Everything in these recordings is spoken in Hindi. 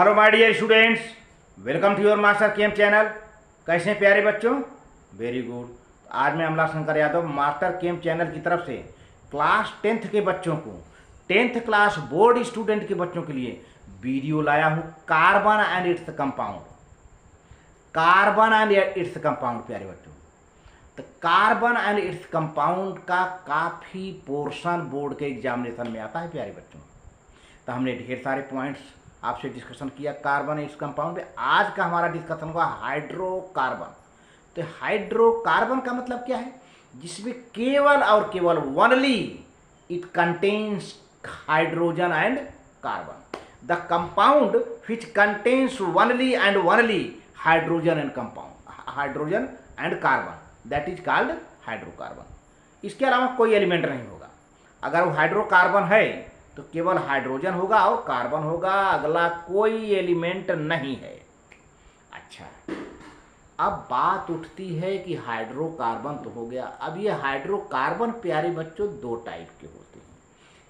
Hello my dear students, welcome to your master chem channel. कैसे हैं प्यारे बच्चों? Very good. आज मैं Amla Shankar Yadav master chem channel की तरफ से क्लास 10th के बच्चों को, 10th क्लास बोर्ड स्टूडेंट के बच्चों के लिए वीडियो लाया हूँ carbon and its compound. Carbon and its compound प्यारे बच्चों, तो कार्बन एंड इट्स कंपाउंड का काफ़ी पोर्शन बोर्ड के एग्जामिनेशन में आता है प्यारे बच्चों। तो हमने ढेर सारे पॉइंट्स आपसे डिस्कशन किया कार्बन इस कंपाउंड पे। आज का हमारा डिस्कशन होगा हाइड्रोकार्बन। तो हाइड्रोकार्बन का मतलब क्या है? जिसमें केवल और केवल only it contains hydrogen and carbon. The compound which contains only and only hydrogen and compound, hydrogen and carbon, that is called hydrocarbon. इसके अलावा कोई एलिमेंट नहीं होगा। अगर वो हाइड्रोकार्बन है तो केवल हाइड्रोजन होगा और कार्बन होगा, अगला कोई एलिमेंट नहीं है। अच्छा, अब बात उठती है कि हाइड्रोकार्बन तो हो गया। अब ये हाइड्रोकार्बन प्यारे बच्चों दो टाइप के होते हैं,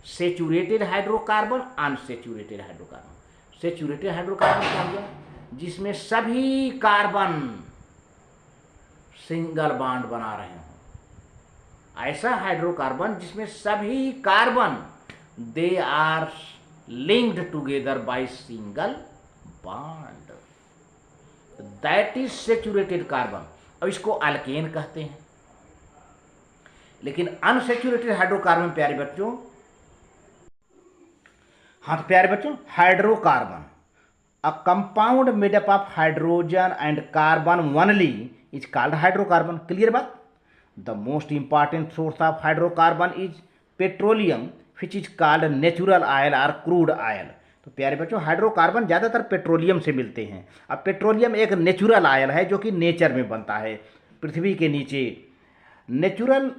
saturated hydrocarbon, unsaturated hydrocarbon. Saturated hydrocarbon क्या हुआ? जिसमें सभी कार्बन सिंगल बॉन्ड बना रहे हों। ऐसा हाइड्रोकार्बन जिसमें सभी carbon they are linked together by single bond, that is saturated carbon। अब इसको अल्केन कहते हैं। लेकिन अनसेचुरेटेड हाइड्रोकार्बन प्यारे बच्चों, हाँ तो प्यारे बच्चों, hydrocarbon a compound made up of hydrogen and carbon only is called hydrocarbon. Clear बात? The most important source of hydrocarbon is petroleum which is called natural oil और क्रूड ऑयल। तो प्यारे बच्चों, हाइड्रोकार्बन ज़्यादातर पेट्रोलियम से मिलते हैं। अब पेट्रोलियम एक नेचुरल ऑयल है जो कि नेचर में बनता है, पृथ्वी के नीचे। Natural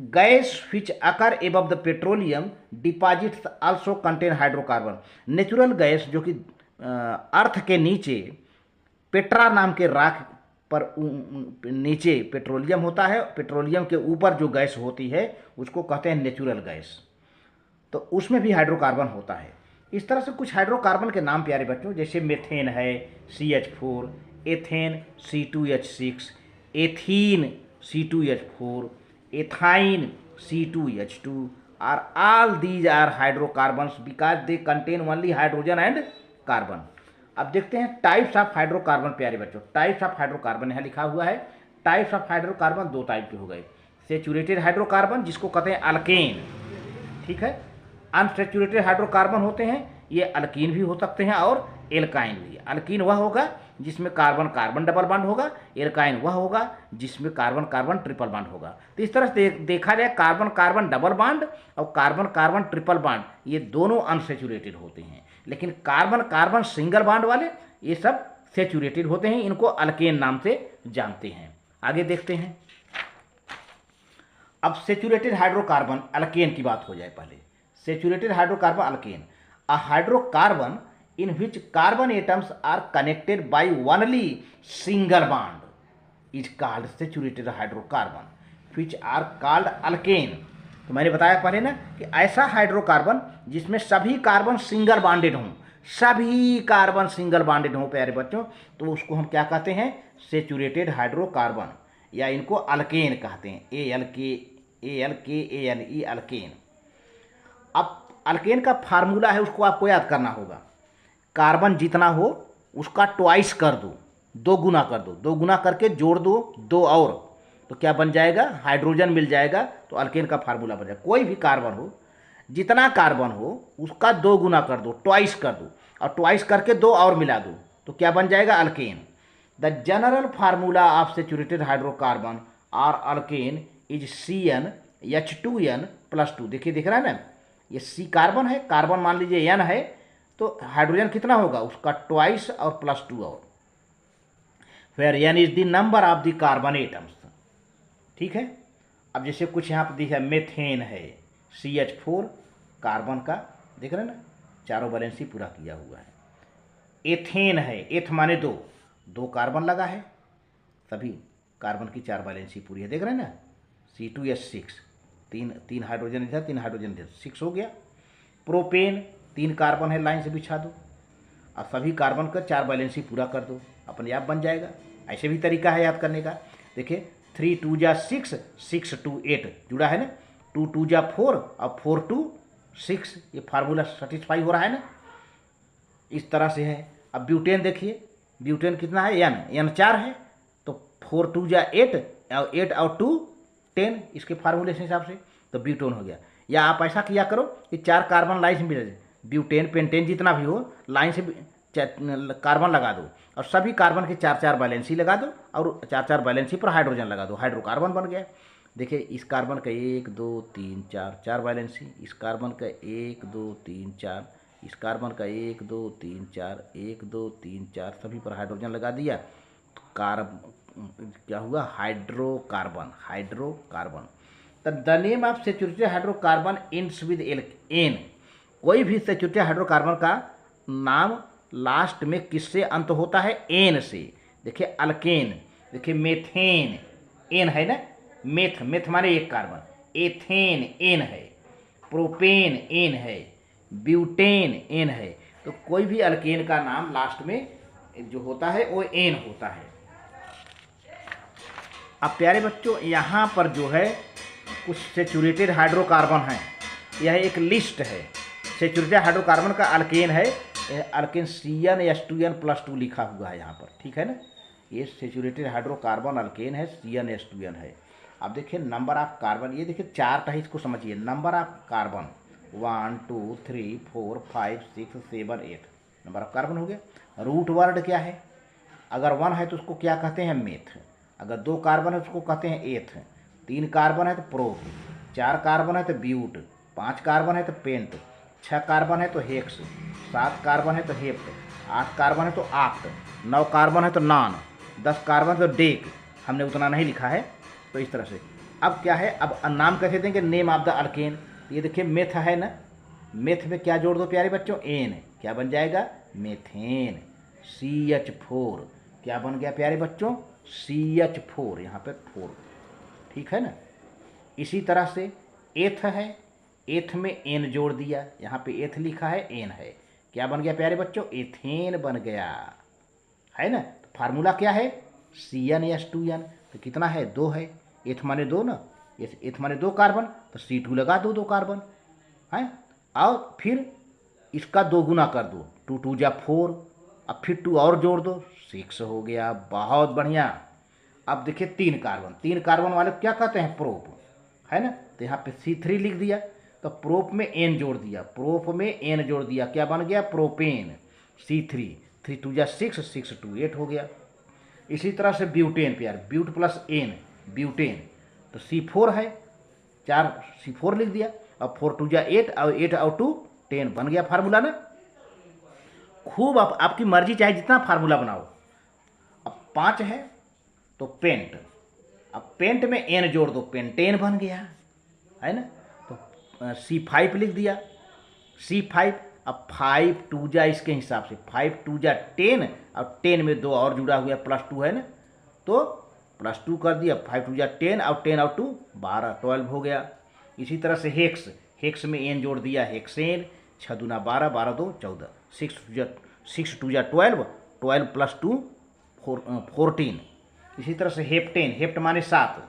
gas which occur above the petroleum deposits also contain hydrocarbon. Natural gas जो कि अर्थ के नीचे पेट्रा नाम के राख पर नीचे पेट्रोलियम होता है, पेट्रोलियम के ऊपर जो गैस होती है उसको कहते हैं नेचुरल गैस। तो उसमें भी हाइड्रोकार्बन होता है। इस तरह से कुछ हाइड्रोकार्बन के नाम प्यारे बच्चों, जैसे मेथेन है CH4, ethane C2H6, ethene C2H4, ethyne C2H2 और all these are hydrocarbons because they contain only hydrogen and carbon. अब देखते हैं टाइप्स ऑफ हाइड्रोकार्बन प्यारे बच्चों। टाइप्स ऑफ हाइड्रोकार्बन यहाँ लिखा हुआ है। टाइप्स ऑफ हाइड्रोकार्बन दो टाइप के हो गए, सेचुरेटेड हाइड्रोकार्बन जिसको कहते हैं अल्केन, ठीक है। अनसेचुरेटेड हाइड्रोकार्बन होते हैं, ये अल्कीन भी हो सकते हैं और एल्काइन भी। अल्कीन वह होगा जिसमें कार्बन कार्बन डबल बॉन्ड होगा, एल्काइन वह होगा जिसमें कार्बन कार्बन ट्रिपल बॉन्ड होगा। तो इस तरह से देखा जाए कार्बन कार्बन डबल बॉन्ड और कार्बन कार्बन ट्रिपल बॉन्ड ये दोनों अनसेचुरेटेड होते हैं, लेकिन कार्बन कार्बन सिंगल बॉन्ड वाले ये सब सेचुरेटेड होते हैं। इनको अल्केन नाम से जानते हैं। आगे देखते हैं। अब सेचुरेटेड हाइड्रोकार्बन अल्केन की बात हो जाए पहले। Saturated hydrocarbon alkane, a hydrocarbon in which carbon atoms are connected by only single bond is called saturated hydrocarbon which are called alkane. तो मैंने बताया पहले ना कि ऐसा हाइड्रोकार्बन जिसमें सभी कार्बन सिंगल बॉन्डेड हों, सभी कार्बन सिंगल बॉन्डेड हों प्यारे बच्चों, तो उसको हम क्या कहते हैं? सेचुरेटेड हाइड्रोकार्बन, या इनको अल्केन कहते हैं। ALKANE alkane. अब अल्केन का फार्मूला है, उसको आपको याद करना होगा। कार्बन जितना हो उसका ट्वाइस कर दो, दो गुना कर दो, दो गुना करके जोड़ दो दो और, तो क्या बन जाएगा? हाइड्रोजन मिल जाएगा। तो अल्केन का फार्मूला बन जाएगा। कोई भी कार्बन हो, जितना कार्बन हो उसका दो गुना कर दो, ट्वाइस कर दो, और ट्वाइस करके दो और मिला दो, तो क्या बन जाएगा? Alkane. The general formula of saturated hydrocarbon और अल्केन इज CnH2n+2। देखिए, दिख रहा है ना, ये C कार्बन है, कार्बन मान लीजिए N है, तो हाइड्रोजन कितना होगा? उसका ट्वाइस और +2 और, where N is the number of the carbon atoms, ठीक है। अब जैसे कुछ यहाँ पर दिखा, मेथेन है CH4 कार्बन का, देख रहे हैं ना, चारों वैलेंसी पूरा किया हुआ है। एथेन है, एथ माने दो, दो कार्बन लगा है, सभी कार्बन की चार वैलेंसी पूरी है, देख रहे हैं ना। C2H6, तीन हाइड्रोजन इधर, तीन हाइड्रोजन इधर, 6 हो गया। प्रोपेन, 3 कार्बन है, लाइन से बिछा दो। और सभी कार्बन का 4 वैलेंसी पूरा कर दो, अपने आप बन जाएगा। ऐसे भी तरीका है याद करने का। देखिए 3 2 जा 6, 6 2 8 जुड़ा है ना, 2 2 जा 4 और 4 2 6, ये फार्मूला सेटिस्फाई हो रहा है ना, इस तरह से है। अब ब्यूटेन देखिए, ब्यूटेन कितना है, एन 4 है, तो 4 2 जा 8 और 8 और 2 10, इसके फार्मूले के हिसाब से तो ब्यूटेन हो गया। या आप ऐसा किया करो कि 4 कार्बन लाइन से मिल जाए, ब्यूटेन पेंटेन जितना भी हो लाइन से कार्बन लगा दो और सभी कार्बन के 4 4 वैलेंसी लगा दो और 4 4 वैलेंसी पर हाइड्रोजन लगा दो, हाइड्रोकार्बन बन गया। देखिए इस कार्बन का 1 2 3 4 4 वैलेंसी, इस कार्बन का 1 2 3 4, इस कार्बन का 1 2 3 4 1 2 3 4, सभी पर हाइड्रोजन लगा दिया तो क्या हुआ, हाइड्रोकार्बन, हाइड्रोकार्बन। तो the name of saturated hydrocarbon ends with ane, कोई भी सैचुरेटेड हाइड्रोकार्बन का नाम लास्ट में किससे अंत होता है, एन से। देखिए अल्केन, देखिए मेथेन, एन है ना, मेथ माने एक कार्बन, एथेन एन है, प्रोपेन एन है, ब्यूटेन एन है। तो कोई भी अल्केन का नाम लास्ट में जो होता है वो एन होता है। अब प्यारे बच्चों यहाँ पर जो है कुछ सैचुरेटेड हाइड्रोकार्बन है, यह एक लिस्ट है। सैचुरेटेड हाइड्रोकार्बन का अल्केन है, अल्केन CnH2n+2 लिखा हुआ है यहाँ पर, ठीक है ना। ये सैचुरेटेड हाइड्रोकार्बन अल्केन है, CnH2n है। अब देखिए नंबर ऑफ कार्बन, ये देखिए चार्ट है, इसको समझिए। Number of carbon 1 2 3 4 5 6 7 8, number of carbon हो गया। रूट वर्ड क्या है, अगर 1 है तो उसको क्या कहते हैं, मेथ। अगर 2 कार्बन है तो उसको कहते हैं एथ, 3 कार्बन है तो प्रोप, 4 कार्बन है तो ब्यूट, 5 कार्बन है तो पेंट, 6 कार्बन है तो हेक्स, 7 कार्बन है तो हेप्ट, 8 कार्बन है तो आक्ट, 9 कार्बन है तो नॉन, 10 कार्बन है तो डेक। हमने उतना नहीं लिखा है, तो इस तरह से। अब क्या है, अब नाम कैसे देंगे, नेम ऑफ द अल्केन। ये देखिए मेथ है ना, मेथ में क्या जोड़ दो प्यारे बच्चों, एन, क्या बन जाएगा, मेथेन। CH4 क्या बन गया प्यारे बच्चों, CH4, यहाँ पे 4, ठीक है ना। इसी तरह से एथ है, एथ में एन जोड़ दिया, यहाँ पे एथ लिखा है, एन है, क्या बन गया प्यारे बच्चों, एथेन बन गया, है ना। तो फार्मूला क्या है, CnH2n, तो कितना है, 2 है, एथ माने 2 ना, एथ माने 2 कार्बन, तो C2 लगा दो, 2 कार्बन है, और फिर इसका 2 गुना कर दो, 2 2 जा 4, अब फिर 2 और जोड़ दो, 6 हो गया, बहुत बढ़िया। अब देखिए 3 कार्बन, 3 कार्बन वाले क्या कहते हैं, प्रोप, है ना। तो यहाँ पे C3 लिख दिया, तो प्रोप में एन जोड़ दिया, प्रोप में एन जोड़ दिया, क्या बन गया, प्रोपेन। C3, 3 2 जा 6, 6 2 8 हो गया। इसी तरह से ब्यूटेन प्यार, ब्यूट प्लस एन, ब्यूटेन, तो C4 है, 4 C4 लिख दिया, अब 4 2 जा 8 और 8 और 2 10, बन गया फार्मूला ना। खूब आपकी मर्जी, चाहे जितना फार्मूला बनाओ। अब 5 है तो पेंट, अब पेंट में एन जोड़ दो, पेंटेन बन गया, है ना। तो C5 लिख दिया, C5, अब 5 2 जा इसके हिसाब से 5 2 जा 10 और 10 में 2 और जुड़ा हुआ +2 है ना, तो +2 कर दिया, 5 2 जा 10 और 10 और 2 12, 12 हो गया। इसी तरह से हेक्स, हेक्स में एन जोड़ दिया, हेक्सेन, 6 दूना 12, 12 2 14, 6 2 जा 12, 12 + 2 14। इसी तरह से हेप्टेन, हेप्ट माने 7,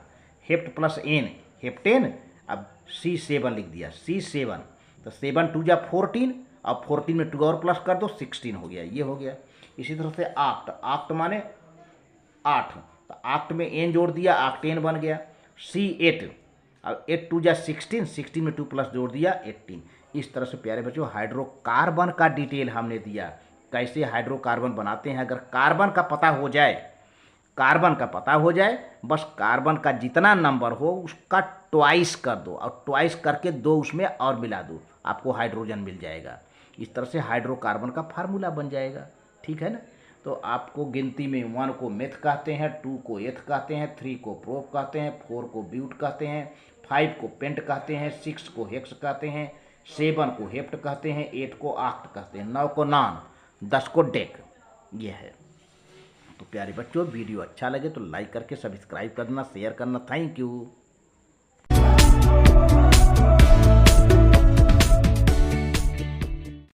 हेप्ट प्लस एन, हेप्टेन। अब C7 लिख दिया, C7, तो 7 2 जा 14, अब 14 में 2 और प्लस कर दो, 16 हो गया, ये हो गया। इसी तरह से आक्ट, आक्ट माने 8, तो आक्ट में एन जोड़ दिया, आक्टेन बन गया। C8, अब 8 2 जा 16, 16 में 2 प्लस जोड़ दिया, 18। इस तरह से प्यारे बच्चों हाइड्रोकार्बन का डिटेल हमने दिया, कैसे हाइड्रोकार्बन बनाते हैं। अगर कार्बन का पता हो जाए, कार्बन का पता हो जाए, बस कार्बन का जितना नंबर हो उसका ट्वाइस कर दो, और ट्वाइस करके 2 उसमें और मिला दो, आपको हाइड्रोजन मिल जाएगा। इस तरह से हाइड्रोकार्बन का फार्मूला बन जाएगा, ठीक है ना। तो आपको गिनती में 1 को मेथ कहते हैं, 2 को एथ कहते हैं, 3 को प्रोप कहते हैं, 4 को ब्यूट कहते हैं, 5 को पेंट कहते हैं, 6 को हेक्स कहते हैं, 7 को हेप्ट कहते हैं, 8 को आक्ट कहते हैं, 9 को नॉन, 10 को डेक, ये है। तो प्यारे बच्चों वीडियो अच्छा लगे तो लाइक करके सब्सक्राइब करना, शेयर करना। Thank you.